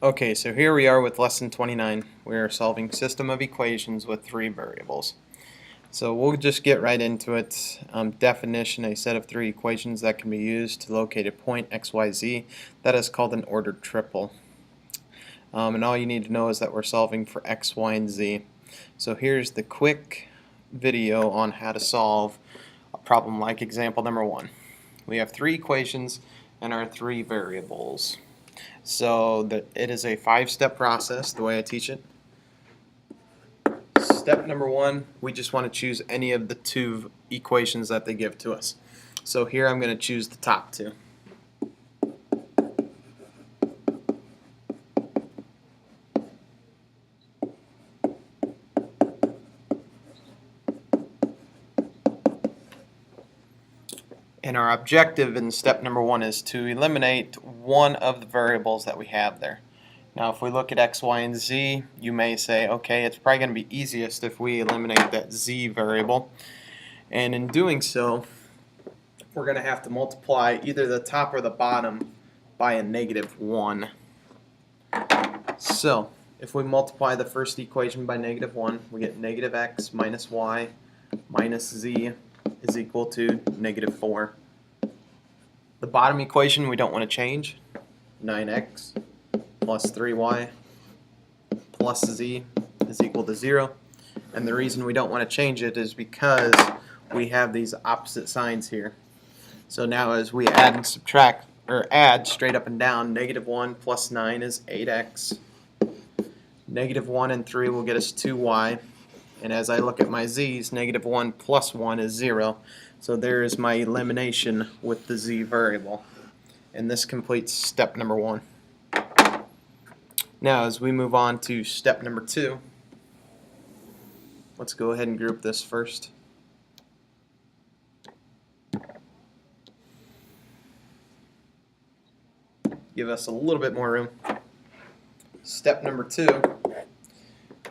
Okay, so here we are with lesson 29. We are solving system of equations with three variables. So we'll just get right into it. Definition, a set of three equations that can be used to locate a point x, y, z. That is called an ordered triple. And all you need to know is that we're solving for x, y, and z. So here's the quick video on how to solve a problem like example number 1. We have three equations and our three variables. So it is a 5-step process, the way I teach it. Step number 1, we just want to choose any of the two equations that they give to us. So here I'm going to choose the top two. And our objective in step number 1 is to eliminate one of the variables that we have there. Now if we look at x, y, and z, you may say, okay, it's probably going to be easiest if we eliminate that z variable. And in doing so, we're going to have to multiply either the top or the bottom by a -1. So if we multiply the first equation by -1, we get -x minus y minus z is equal to -4. The bottom equation we don't want to change. 9x plus 3y plus z is equal to 0. And the reason we don't want to change it is because we have these opposite signs here. So now as we add and subtract, or add straight up and down, -1 plus 9 is 8x. -1 and 3 will get us 2y. And as I look at my z's, -1 plus 1 is 0. So there is my elimination with the z variable. And this completes step number 1. Now as we move on to step number 2, let's go ahead and group this first. Give us a little bit more room. Step number 2.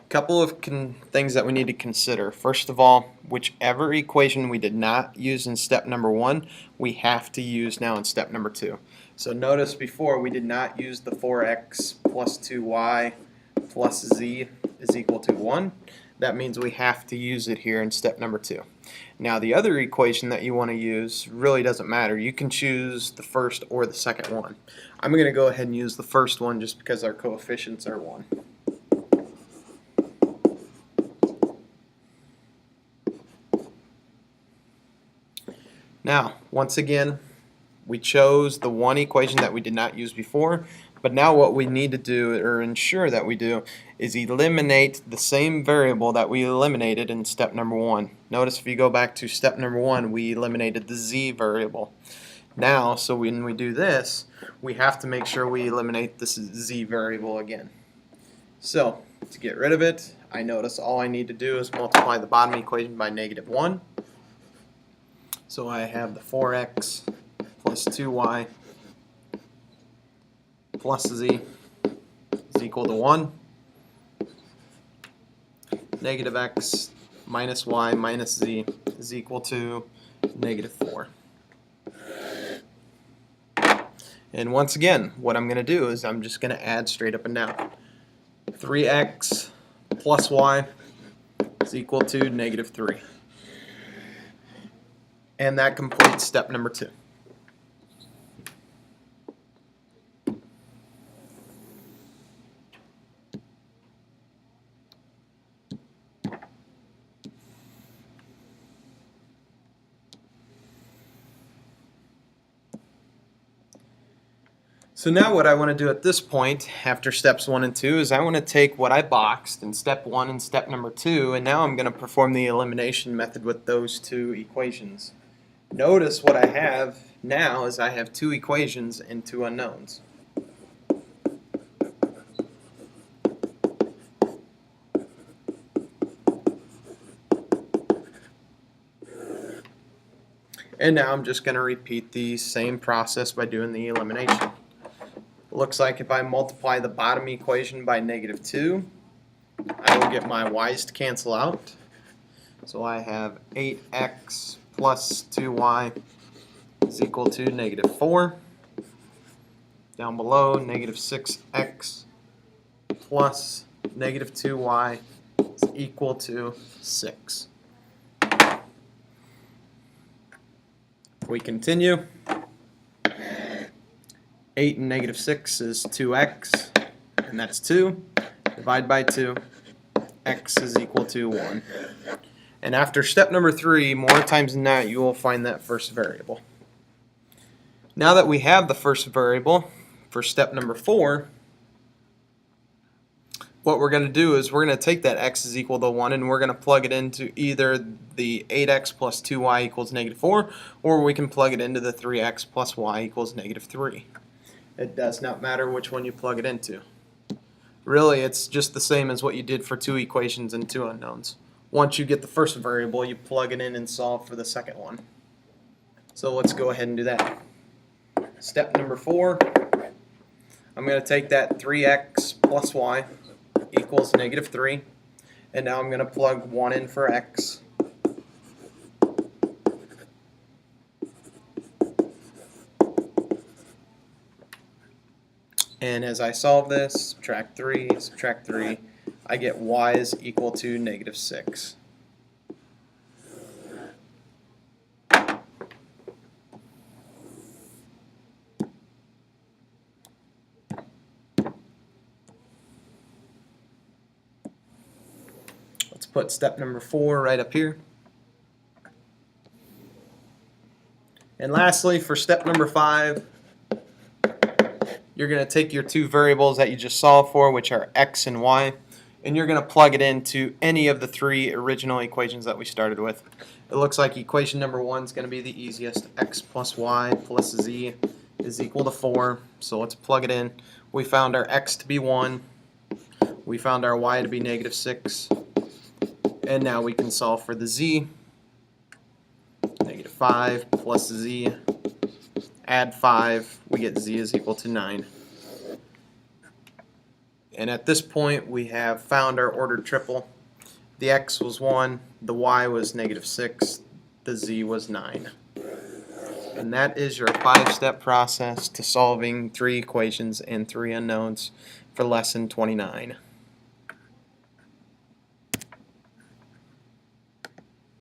Couple of things that we need to consider. First of all, whichever equation we did not use in step number 1, we have to use now in step number 2. So notice before we did not use the 4x plus 2y plus z is equal to 1. That means we have to use it here in step number 2. Now the other equation that you want to use really doesn't matter. You can choose the first or the second one. I'm going to go ahead and use the first one just because our coefficients are 1. Now, once again, we chose the one equation that we did not use before, but now what we need to do, or ensure that we do, is eliminate the same variable that we eliminated in step number 1. Notice if you go back to step number 1, we eliminated the z variable. Now, so when we do this, we have to make sure we eliminate this z variable again. So, to get rid of it, I notice all I need to do is multiply the bottom equation by -1. So I have the 4x plus 2y plus z is equal to 1. -x minus y minus z is equal to -4. And once again, what I'm going to do is I'm just going to add straight up and down. 3x plus y is equal to -3. And that completes step number 2. So now what I want to do at this point, after steps 1 and 2, is I want to take what I boxed in step 1 and step number 2, and now I'm going to perform the elimination method with those two equations. Notice what I have now is I have two equations and two unknowns. And now I'm just going to repeat the same process by doing the elimination. Looks like if I multiply the bottom equation by -2, I will get my y's to cancel out. So I have 8x plus 2y is equal to -4. Down below, -6x plus negative 2y is equal to 6. We continue. 8 and negative 6 is 2x, and that's 2. Divide by 2. X is equal to 1. And after step number 3, more times than not, you will find that first variable. Now that we have the first variable, for step number 4, what we're going to do is we're going to take that x is equal to 1 and we're going to plug it into either the 8x plus 2y equals negative 4, or we can plug it into the 3x plus y equals negative 3. It does not matter which one you plug it into. Really, it's just the same as what you did for 2 equations and 2 unknowns. Once you get the first variable, you plug it in and solve for the second one. So let's go ahead and do that. Step number 4, I'm going to take that 3x plus y equals negative 3, and now I'm going to plug 1 in for x. And as I solve this, subtract 3, I get y is equal to negative 6. Let's put step number 4 right up here. And lastly, for step number 5, you're going to take your 2 variables that you just solved for, which are x and y, and you're going to plug it into any of the 3 original equations that we started with. It looks like equation number 1 is going to be the easiest. X plus y plus z is equal to 4. So let's plug it in. We found our x to be 1. We found our y to be negative 6. And now we can solve for the z. Negative 5 plus z. Add 5, we get z is equal to 9. And at this point, we have found our ordered triple. The x was 1, the y was negative 6, the z was 9. And that is your 5-step process to solving 3 equations and 3 unknowns for lesson 29.